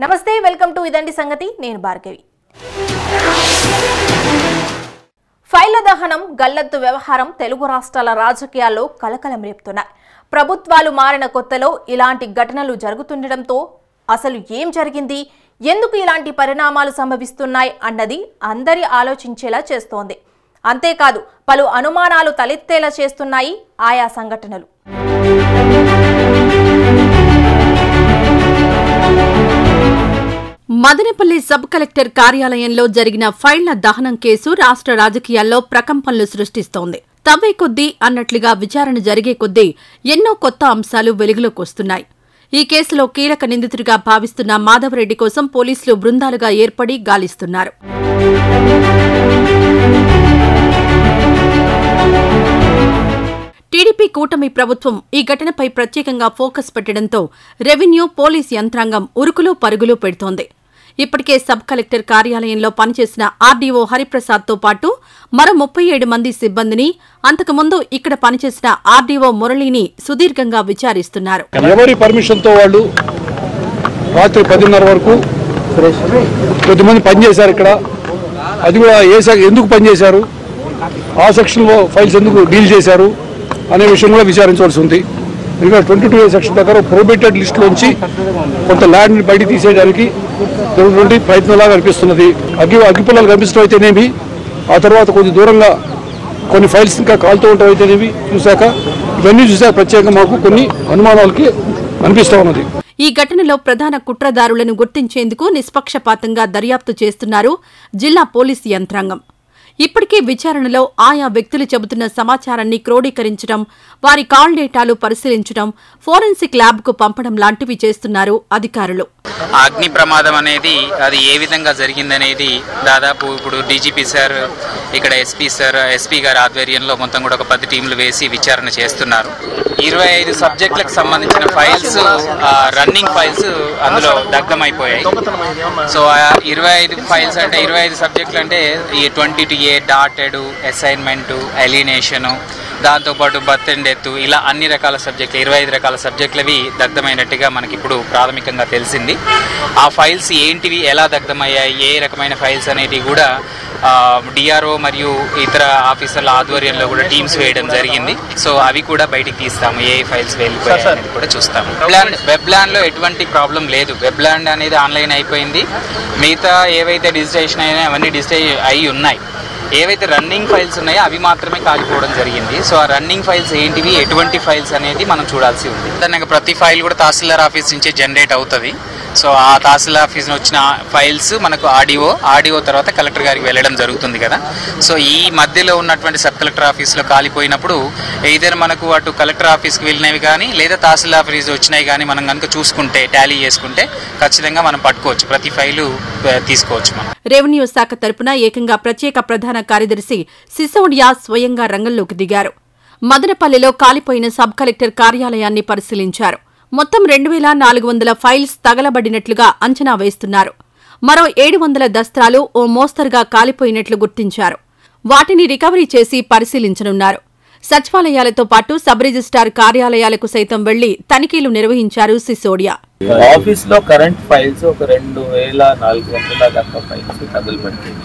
నమస్తే welcome to ఇదండి సంగతి నేను భార్గవి ఫైళ్ల దహనం గల్లత్తు వ్యవహారం తెలుగు రాష్ట్రాల రాజకీయాల్లో కలకలం రేపుతున్నాయి ప్రభుత్వాలు మారిన కొత్తలో ఇలాంటి ఘటనలు జరుగుతుండడంతో అసలు ఏం జరిగింది ఎందుకు ఇలాంటి పరిణామాలు సంభవిస్తున్నాయి అన్నది అందరి ఆలోచించేలా చేస్తోంది అంతేకాదు పలు అనుమానాలు తలెత్తేలా చేస్తున్నాయి ఆయా సంఘటనలు మదనపల్లి సబ్ కలెక్టర్ కార్యాలయంలో జరిగిన ఫైళ్ల దహనం కేసు రాష్ట్ర రాజకీయాల్లో ప్రకంపనలు సృష్టిస్తోంది తవ్వే కొద్దీ అన్నట్లుగా విచారణ జరిగే కొద్దీ ఎన్నో కొత్త అంశాలు వెలుగులోకి వస్తున్నాయి ఈ కేసులో కీలక నిందితుడిగా భావిస్తున్న మాధవరెడ్డి కోసం పోలీసులు బృందాలుగా ఏర్పడి గాలిస్తున్నారు టీడీపీ కూటమి ప్రభుత్వం ఈ ఘటనపై ప్రత్యేకంగా ఫోకస్ పెట్టడంతో రెవెన్యూ పోలీస్ యంత్రాంగం ఉరుకులు పరుగులు పెడుతోంది ఇప్పటికే సబ్ కలెక్టర్ కార్యాలయంలో పనిచేసిన ఆర్డీఓ హరిప్రసాద్తో పాటు మరో 37 మంది సిబ్బందిని అంతకుముందు ఇక్కడ పనిచేసిన ఆర్డీఓ మురళిని సుదీర్ఘంగా విచారిస్తున్నారు ఎవరి పర్మిషన్తో వాళ్ళు రాత్రి 10:30 వరకు కొద్దిమంది పనిచేశారు ఇక్కడ అది కూడా ఎందుకు పనిచేశారు ఆ సెక్షన్లో ఫైల్స్ ఎందుకు డీల్ చేశారు అనే విషయం కూడా విచారించవలసి ఉంది ఇంకా 22A సెక్షన్ ప్రకారం ప్రొహిబిటెడ్ లిస్టులోంచి కొంత ల్యాండ్ని బయట తీసేయడానికి జరుగుతుంది ప్రయత్నంలాగా అనిపిస్తున్నది అగ్గిపుల్లలు కనిపిస్తూ అయితేనేమి ఆ తర్వాత కొంచెం దూరంగా కొన్ని ఫైల్స్ ఇంకా కాలుతూ ఉంటాం అయితేనేమి చూశాక ఇవన్నీ చూశాక ప్రత్యేకంగా మాకు కొన్ని అనుమానాలకి అనిపిస్తూ ఉన్నది ఈ ఘటనలో ప్రధాన కుట్రదారులను గుర్తించేందుకు నిష్పక్షపాతంగా దర్యాప్తు చేస్తున్నారు జిల్లా పోలీసు యంత్రాంగం ఇప్పటికే విచారణలో ఆయా వ్యక్తులు చెబుతున్న సమాచారాన్ని క్రోడీకరించడం వారి కాల్ డేటాలు పరిశీలించడం ఫోరెన్సిక్ ల్యాబ్కు పంపడం లాంటివి చేస్తున్నారు అధికారులు అగ్ని ప్రమాదం అనేది అది ఏ విధంగా జరిగిందనేది దాదాపు ఇప్పుడు డీజీపీ సార్ ఇక్కడ ఎస్పీ గారి ఆధ్వర్యంలో మొత్తం కూడా ఒక 10 టీంలు వేసి విచారణ చేస్తున్నారు 25 సబ్జెక్టులకు సంబంధించిన ఫైల్స్ రన్నింగ్ ఫైల్స్ అందులో దగ్ధమైపోయాయి సో 25 ఫైల్స్ అంటే 25 సబ్జెక్టులు అంటే ఈ 22A డాటెడ్ అసైన్మెంట్ ఎలినేషను దాంతోపాటు బర్త్ అండ్ డెత్ ఇలా అన్ని రకాల సబ్జెక్టులు 25 రకాల సబ్జెక్టులవి దగ్ధమైనట్టుగా మనకి ఇప్పుడు ప్రాథమికంగా తెలిసింది ఆ ఫైల్స్ ఏంటివి ఎలా దగ్ధమయ్యాయి ఏ రకమైన ఫైల్స్ అనేవి కూడా డిఆర్ఓ మరియు ఇతర ఆఫీసర్ల ఆధ్వర్యంలో కూడా టీమ్స్ వేయడం జరిగింది సో అవి కూడా బయటికి తీస్తాము ఏ ఫైల్స్ వెళ్ళిపోయాయి అనేది కూడా చూస్తాము వెబ్లాండ్లో ఎటువంటి ప్రాబ్లం లేదు వెబ్లాండ్ అనేది ఆన్లైన్ అయిపోయింది మిగతా ఏవైతే డిజిటైజేషన్ అయినా అవన్నీ డిజిటైజ్ అయి ఉన్నాయి ఏవైతే రన్నింగ్ ఫైల్స్ ఉన్నాయో అవి మాత్రమే కాలిపోవడం జరిగింది సో ఆ రన్నింగ్ ఫైల్స్ ఏంటివి ఎటువంటి ఫైల్స్ అనేది మనం చూడాల్సి ఉంది దానికి ప్రతి ఫైల్ కూడా తహసీల్దార్ ఆఫీస్ నుంచే జనరేట్ అవుతుంది సో ఆ తహసీల్దార్ ఆఫీస్ వచ్చిన ఫైల్స్ మనకు ఆర్డీఓ తర్వాత కలెక్టర్ గారికి వెళ్ళడం జరుగుతుంది కదా సో ఈ మధ్యలో ఉన్నటువంటి సబ్ కలెక్టర్ ఆఫీస్లో కాలిపోయినప్పుడు ఏదైనా మనకు అటు కలెక్టర్ ఆఫీస్కి వెళ్ళినవి కానీ లేదా తహసీల్దార్ ఆఫీస్ వచ్చినాయి కానీ మనం కనుక చూసుకుంటే టాలీ చేసుకుంటే ఖచ్చితంగా మనం పట్టుకోవచ్చు ప్రతి ఫైలు తీసుకోవచ్చు మనం రెవెన్యూ శాఖ తరపున ఏకంగా ప్రత్యేక ప్రధాన కార్యదర్శి సిసోడియా స్వయంగా రంగంలోకి దిగారు మదనపల్లిలో కాలిపోయిన సబ్ కలెక్టర్ కార్యాలయాన్ని పరిశీలించారు మొత్తం 2400 ఫైల్స్ తగలబడినట్లుగా అంచనా వేస్తున్నారు మరో 700 దస్త్రాలు ఓ మోస్తరుగా కాలిపోయినట్లు గుర్తించారు వాటిని రికవరీ చేసి పరిశీలించనున్నారు సచివాలయాలతో పాటు సబ్ రిజిస్ట్రార్ కార్యాలయాలకు సైతం వెళ్లి తనిఖీలు నిర్వహించారు సిసోడియా ఆఫీస్లో కరెంట్ ఫైల్స్ ఒక 2400 దాకా ఫైల్స్ తగలబడినాయి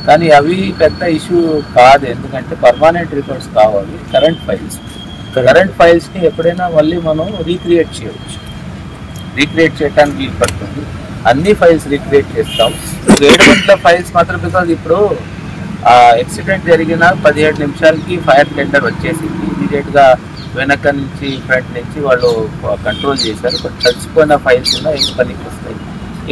కానీ అవి పెద్ద ఇష్యూ కాదు ఎందుకంటే పర్మనెంట్ రికార్డ్స్ కావాలి కరెంట్ ఫైల్స్ ని ఎప్పుడైనా మళ్ళీ మనం రీక్రియేట్ చేయడానికి వీలు పడుతుంది అన్ని ఫైల్స్ రీక్రియేట్ చేస్తాం 700 ఫైల్స్ మాత్రం బికాజ్ ఇప్పుడు యాక్సిడెంట్ జరిగిన 17 నిమిషాలకి ఫైర్ టెండర్ వచ్చేసింది ఇమీడియట్ గా వెనక నుంచి ఫ్రంట్ నుంచి వాళ్ళు కంట్రోల్ చేశారు బట్ చచ్చిపోయిన ఫైల్స్ ఉన్న ఏం పనికి వస్తాయి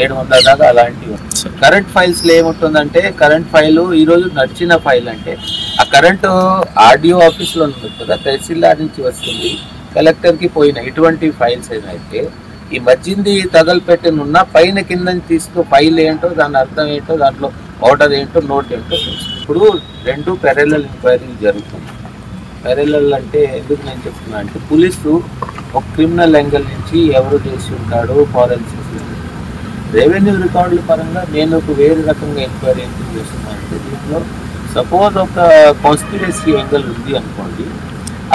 700 దాకా అలాంటివి కరెంట్ ఫైల్స్లో ఏముంటుందంటే కరెంట్ ఫైల్ ఈరోజు నడిచిన ఫైల్ అంటే ఆ కరెంట్ ఆర్డీఓ ఆఫీస్లో ఉంటుంది కదా తహసీల్దార్ నుంచి వస్తుంది కలెక్టర్కి పోయిన ఇటువంటి ఫైల్స్ ఏదైతే ఈ మధ్యంది తగలపెట్టినున్న పైన కింద తీసుకు ఫైల్ ఏంటో దాని అర్థం ఏంటో దాంట్లో ఆర్డర్ ఏంటో నోట్ ఏంటో ఇప్పుడు 2 ప్యారలల్ ఎంక్వైరీలు జరుగుతుంది ప్యారలల్ అంటే ఎందుకు నేను చెప్తున్నా అంటే పోలీసు ఒక క్రిమినల్ యాంగిల్ నుంచి ఎవరు చేసి ఉంటాడో ఫారెన్సిక్ రెవెన్యూ రికార్డుల పరంగా నేను ఒక వేరే రకంగా ఎంక్వైరీ ఎందుకు చేస్తున్నాను అంటే దీంట్లో సపోజ్ ఒక కాన్స్పిరసీ యాంగిల్ ఉంది అనుకోండి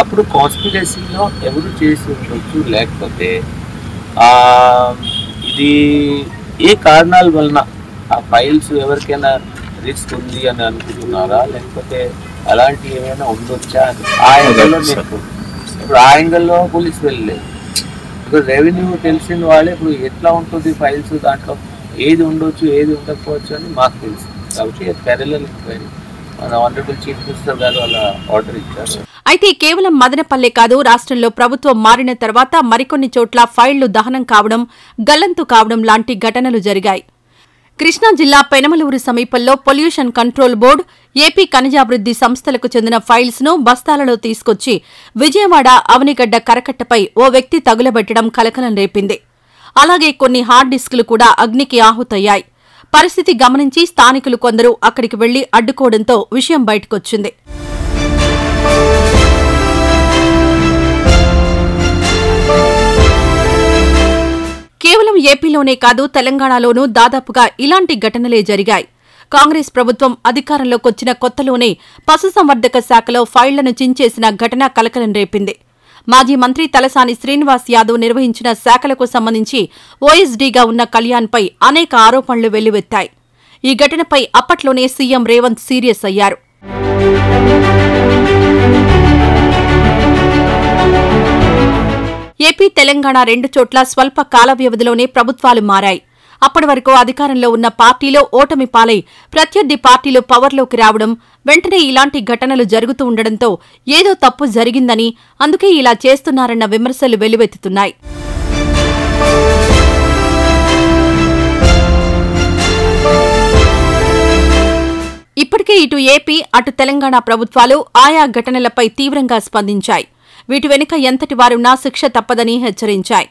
అప్పుడు కాన్స్పిరసీలో ఎవరు చేసి ఉండొచ్చు లేకపోతే ఇది ఏ కారణాల వలన ఆ ఫైల్స్ ఎవరికైనా రిస్క్ ఉంది అని అనుకుంటున్నారా, లేకపోతే అలాంటి ఏమైనా ఉండొచ్చా అని ఆ యాంగిల్లో ఇప్పుడు ఆ యాంగిల్లో పోలీసు వెళ్ళలేదు. ఇప్పుడు రెవెన్యూ తెలిసిన వాళ్ళే ఇప్పుడు ఎట్లా ఉంటుంది ఫైల్స్, దాంట్లో ఏది ఉండొచ్చు ఏది ఉండకపోవచ్చు అని మాకు తెలుసు. కాబట్టి ప్యారలల్ ఎంక్వైరీ మన ఆనరబుల్ చీఫ్ మినిస్టర్ గారు అలా ఆర్డర్ ఇచ్చారు. అయితే కేవలం మదనపల్లె కాదు, రాష్ట్రంలో ప్రభుత్వం మారిన తర్వాత మరికొన్ని చోట్ల ఫైళ్లు దహనం కావడం, గల్లంతు కావడం లాంటి ఘటనలు జరిగాయి. కృష్ణా జిల్లా పెనమలూరు సమీపంలో పొల్యూషన్ కంట్రోల్ బోర్డు, ఏపీ ఖనిజాభివృద్ది సంస్థలకు చెందిన ఫైల్స్ ను బస్తాలలో తీసుకొచ్చి విజయవాడ అవనిగడ్డ కరకట్టపై ఓ వ్యక్తి తగులబెట్టడం కలకలం రేపింది. అలాగే కొన్ని హార్డ్ డిస్కులు కూడా అగ్నికి ఆహుతయ్యాయి. పరిస్థితి గమనించి స్థానికులు కొందరు అక్కడికి వెళ్లి అడ్డుకోవడంతో విషయం బయటకొచ్చింది. కేవలం ఏపీలోనే కాదు, తెలంగాణలోనూ దాదాపుగా ఇలాంటి ఘటనలే జరిగాయి. కాంగ్రెస్ ప్రభుత్వం అధికారంలోకొచ్చిన కొత్తలోనే పశుసంవర్ధక శాఖలో ఫైళ్లను చించేసిన ఘటన కలకలం రేపింది. మాజీ మంత్రి తలసాని శ్రీనివాస్ యాదవ్ నిర్వహించిన శాఖలకు సంబంధించి ఓఎస్డీగా ఉన్న కళ్యాణ్పై అనేక ఆరోపణలు వెల్లువెత్తాయి. ఈ ఘటనపై అప్పట్లోనే సీఎం రేవంత్ సీరియస్ అయ్యారు. ఏపీ, తెలంగాణ రెండు చోట్ల స్వల్ప కాల వ్యవధిలోనే ప్రభుత్వాలు మారాయి. అప్పటి వరకు అధికారంలో ఉన్న పార్టీలో ఓటమి పాలై ప్రత్యర్థి పార్టీలు పవర్లోకి రావడం, వెంటనే ఇలాంటి ఘటనలు జరుగుతూ ఉండడంతో ఏదో తప్పు జరిగిందని, అందుకే ఇలా చేస్తున్నారన్న విమర్శలు వెల్లువెత్తుతున్నాయి. ఇప్పటికే ఇటు ఏపీ, అటు తెలంగాణ ప్రభుత్వాలు ఆయా ఘటనలపై తీవ్రంగా స్పందించాయి. వీటి వెనుక ఎంతటి వారున్నా శిక్ష తప్పదని హెచ్చరించాయి.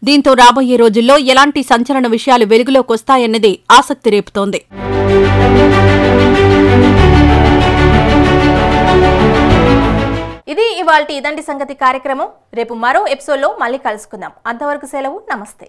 దీంతో రాబోయే రోజుల్లో ఎలాంటి సంచలన విషయాలు వెలుగులోకొస్తాయన్నది ఆసక్తి రేపుతోంది. ఇది ఇవాల్టి ఇదంటి సంగతి కార్యక్రమం. రేపు మరో ఎపిసోడ్లో మళ్ళీ కలుసుకుందాం. అంతవరకు సెలవు. నమస్తే.